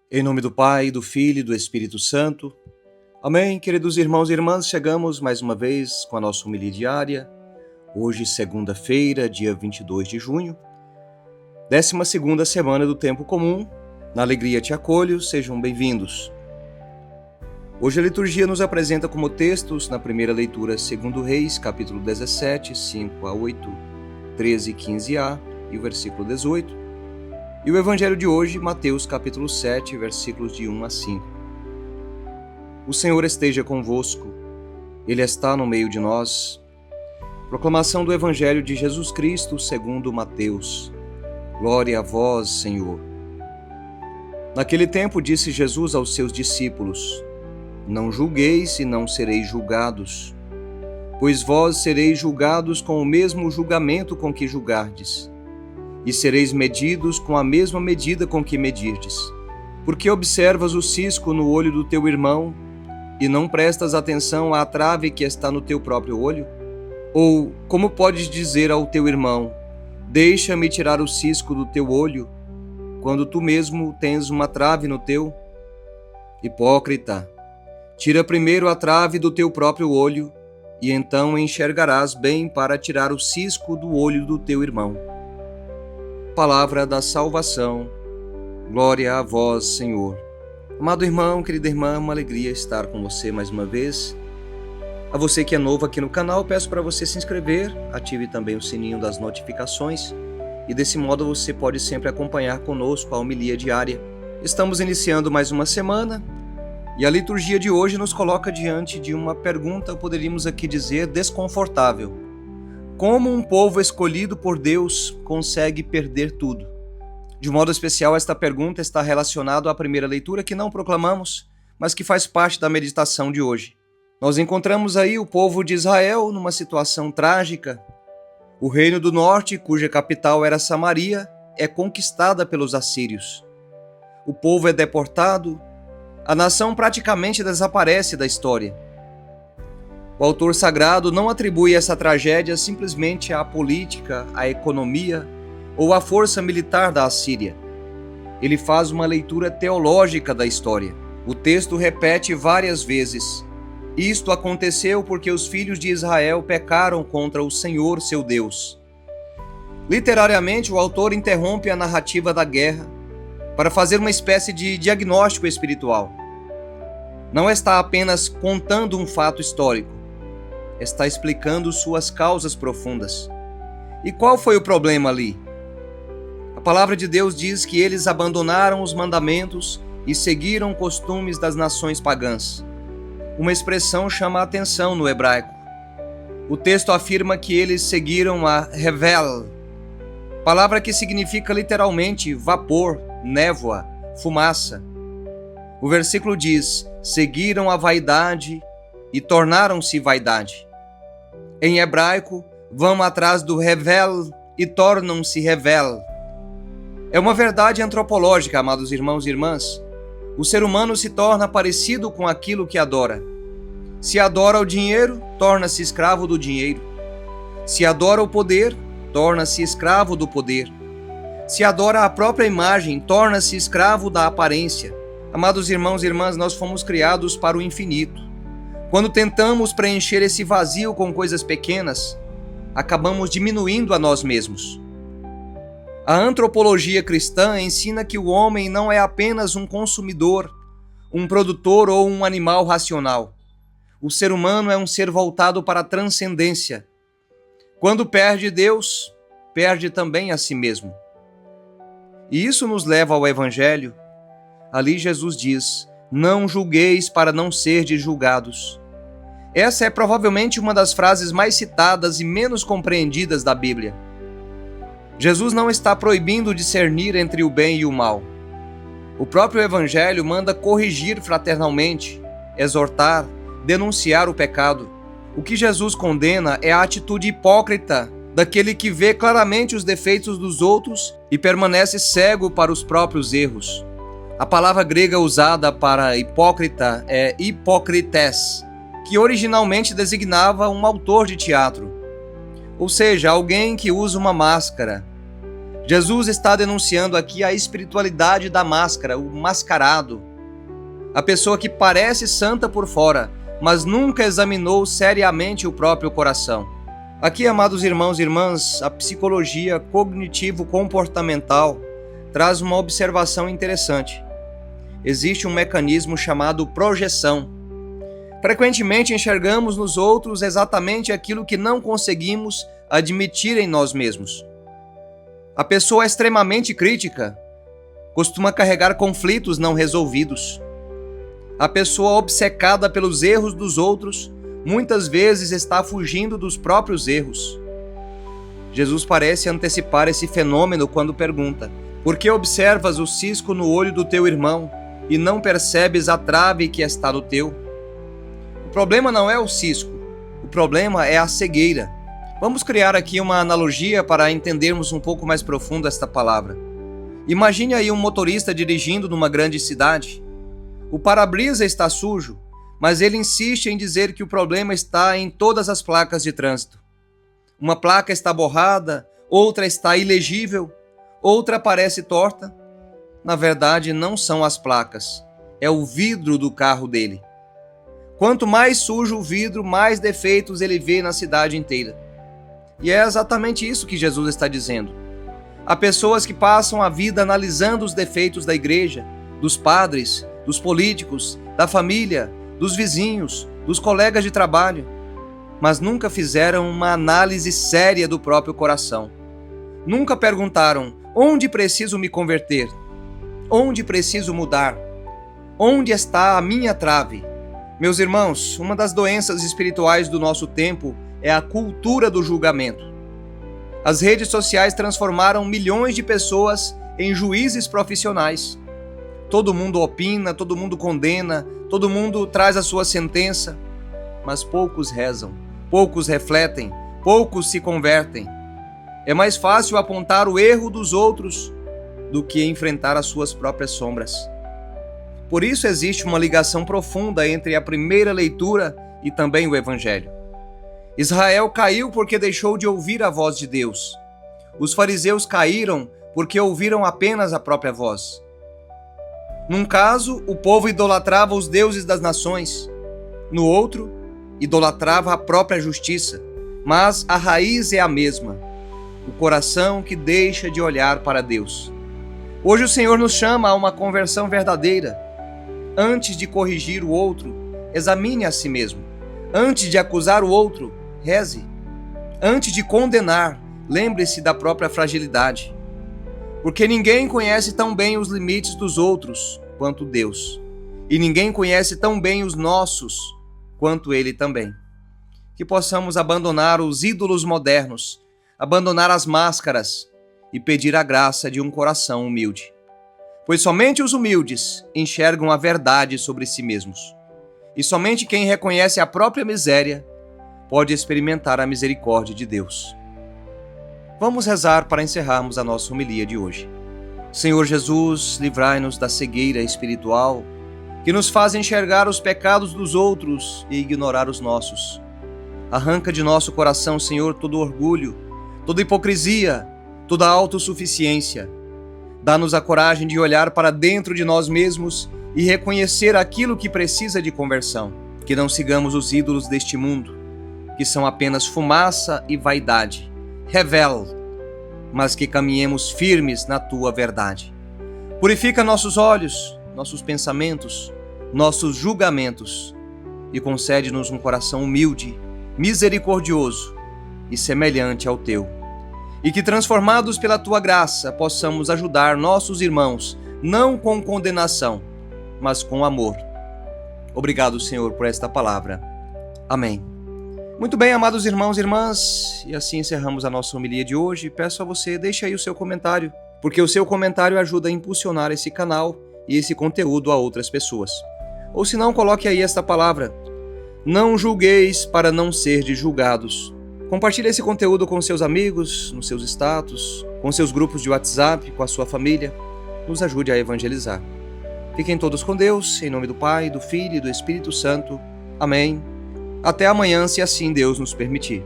Em nome do Pai, do Filho e do Espírito Santo. Amém, queridos irmãos e irmãs, chegamos mais uma vez com a nossa homilia diária. Hoje, segunda-feira, dia 22 de junho, 12ª semana do Tempo Comum. Na alegria te acolho, sejam bem-vindos. Hoje a liturgia nos apresenta como textos, na primeira leitura, 2 Reis, capítulo 17, 5 a 8, 13 e 15a e o versículo 18. E o Evangelho de hoje, Mateus capítulo 7, versículos de 1 a 5. O Senhor esteja convosco, Ele está no meio de nós. Proclamação do Evangelho de Jesus Cristo segundo Mateus. Glória a vós, Senhor. Naquele tempo disse Jesus aos seus discípulos: Não julgueis e não sereis julgados, pois vós sereis julgados com o mesmo julgamento com que julgardes. E sereis medidos com a mesma medida com que medirdes. Porque observas o cisco no olho do teu irmão, e não prestas atenção à trave que está no teu próprio olho? Ou como podes dizer ao teu irmão: Deixa-me tirar o cisco do teu olho, quando tu mesmo tens uma trave no teu? Hipócrita, tira primeiro a trave do teu próprio olho, e então enxergarás bem para tirar o cisco do olho do teu irmão. Palavra da salvação, glória a vós, Senhor. Amado irmão, querida irmã, uma alegria estar com você mais uma vez. A você que é novo aqui no canal, peço para você se inscrever, ative também o sininho das notificações e desse modo você pode sempre acompanhar conosco a homilia diária. Estamos iniciando mais uma semana e a liturgia de hoje nos coloca diante de uma pergunta, poderíamos aqui dizer, desconfortável. Como um povo escolhido por Deus consegue perder tudo? De modo especial, esta pergunta está relacionada à primeira leitura que não proclamamos, mas que faz parte da meditação de hoje. Nós encontramos aí o povo de Israel numa situação trágica. O reino do norte, cuja capital era Samaria, é conquistada pelos assírios. O povo é deportado, a nação praticamente desaparece da história. O autor sagrado não atribui essa tragédia simplesmente à política, à economia ou à força militar da Assíria. Ele faz uma leitura teológica da história. O texto repete várias vezes: Isto aconteceu porque os filhos de Israel pecaram contra o Senhor seu Deus. Literariamente, o autor interrompe a narrativa da guerra para fazer uma espécie de diagnóstico espiritual. Não está apenas contando um fato histórico, está explicando suas causas profundas. E qual foi o problema ali? A palavra de Deus diz que eles abandonaram os mandamentos e seguiram costumes das nações pagãs. Uma expressão chama a atenção no hebraico. O texto afirma que eles seguiram a Hevel, palavra que significa literalmente vapor, névoa, fumaça. O versículo diz: seguiram a vaidade e tornaram-se vaidade. Em hebraico, vão atrás do Hevel e tornam-se Hevel. É uma verdade antropológica, amados irmãos e irmãs. O ser humano se torna parecido com aquilo que adora. Se adora o dinheiro, torna-se escravo do dinheiro. Se adora o poder, torna-se escravo do poder. Se adora a própria imagem, torna-se escravo da aparência. Amados irmãos e irmãs, nós fomos criados para o infinito. Quando tentamos preencher esse vazio com coisas pequenas, acabamos diminuindo a nós mesmos. A antropologia cristã ensina que o homem não é apenas um consumidor, um produtor ou um animal racional. O ser humano é um ser voltado para a transcendência. Quando perde Deus, perde também a si mesmo. E isso nos leva ao Evangelho. Ali Jesus diz: Não julgueis para não serdes julgados. Essa é provavelmente uma das frases mais citadas e menos compreendidas da Bíblia. Jesus não está proibindo discernir entre o bem e o mal. O próprio Evangelho manda corrigir fraternalmente, exortar, denunciar o pecado. O que Jesus condena é a atitude hipócrita daquele que vê claramente os defeitos dos outros e permanece cego para os próprios erros. A palavra grega usada para hipócrita é hipócrites, que originalmente designava um autor de teatro, ou seja, alguém que usa uma máscara. Jesus está denunciando aqui a espiritualidade da máscara, o mascarado. A pessoa que parece santa por fora, mas nunca examinou seriamente o próprio coração. Aqui, amados irmãos e irmãs, a psicologia cognitivo-comportamental traz uma observação interessante. Existe um mecanismo chamado projeção. Frequentemente enxergamos nos outros exatamente aquilo que não conseguimos admitir em nós mesmos. A pessoa extremamente crítica costuma carregar conflitos não resolvidos. A pessoa obcecada pelos erros dos outros muitas vezes está fugindo dos próprios erros. Jesus parece antecipar esse fenômeno quando pergunta: por que observas o cisco no olho do teu irmão e não percebes a trave que está no teu? O problema não é o cisco, o problema é a cegueira. Vamos criar aqui uma analogia para entendermos um pouco mais profundo esta palavra. Imagine aí um motorista dirigindo numa grande cidade. O para-brisa está sujo, mas ele insiste em dizer que o problema está em todas as placas de trânsito. Uma placa está borrada, outra está ilegível, outra parece torta. Na verdade, não são as placas, é o vidro do carro dele. Quanto mais sujo o vidro, mais defeitos ele vê na cidade inteira. E é exatamente isso que Jesus está dizendo. Há pessoas que passam a vida analisando os defeitos da igreja, dos padres, dos políticos, da família, dos vizinhos, dos colegas de trabalho, mas nunca fizeram uma análise séria do próprio coração. Nunca perguntaram: onde preciso me converter? Onde preciso mudar? Onde está a minha trave? Meus irmãos, uma das doenças espirituais do nosso tempo é a cultura do julgamento. As redes sociais transformaram milhões de pessoas em juízes profissionais. Todo mundo opina, todo mundo condena, todo mundo traz a sua sentença, mas poucos rezam, poucos refletem, poucos se convertem. É mais fácil apontar o erro dos outros do que enfrentar as suas próprias sombras. Por isso existe uma ligação profunda entre a primeira leitura e também o Evangelho. Israel caiu porque deixou de ouvir a voz de Deus. Os fariseus caíram porque ouviram apenas a própria voz. Num caso, o povo idolatrava os deuses das nações. No outro, idolatrava a própria justiça. Mas a raiz é a mesma: o coração que deixa de olhar para Deus. Hoje o Senhor nos chama a uma conversão verdadeira. Antes de corrigir o outro, examine a si mesmo. Antes de acusar o outro, reze. Antes de condenar, lembre-se da própria fragilidade. Porque ninguém conhece tão bem os limites dos outros quanto Deus. E ninguém conhece tão bem os nossos quanto Ele também. Que possamos abandonar os ídolos modernos, abandonar as máscaras e pedir a graça de um coração humilde. Pois somente os humildes enxergam a verdade sobre si mesmos. E somente quem reconhece a própria miséria pode experimentar a misericórdia de Deus. Vamos rezar para encerrarmos a nossa homilia de hoje. Senhor Jesus, livrai-nos da cegueira espiritual que nos faz enxergar os pecados dos outros e ignorar os nossos. Arranca de nosso coração, Senhor, todo orgulho, toda hipocrisia, toda autossuficiência. Dá-nos a coragem de olhar para dentro de nós mesmos e reconhecer aquilo que precisa de conversão. Que não sigamos os ídolos deste mundo, que são apenas fumaça e vaidade. Revela, mas que caminhemos firmes na Tua verdade. Purifica nossos olhos, nossos pensamentos, nossos julgamentos e concede-nos um coração humilde, misericordioso e semelhante ao Teu. E que, transformados pela Tua graça, possamos ajudar nossos irmãos, não com condenação, mas com amor. Obrigado, Senhor, por esta palavra. Amém. Muito bem, amados irmãos e irmãs, e assim encerramos a nossa homilia de hoje. Peço a você, deixe aí o seu comentário, porque o seu comentário ajuda a impulsionar esse canal e esse conteúdo a outras pessoas. Ou se não, coloque aí esta palavra: não julgueis para não serdes julgados. Compartilhe esse conteúdo com seus amigos, nos seus status, com seus grupos de WhatsApp, com a sua família. Nos ajude a evangelizar. Fiquem todos com Deus, em nome do Pai, do Filho e do Espírito Santo. Amém. Até amanhã, se assim Deus nos permitir.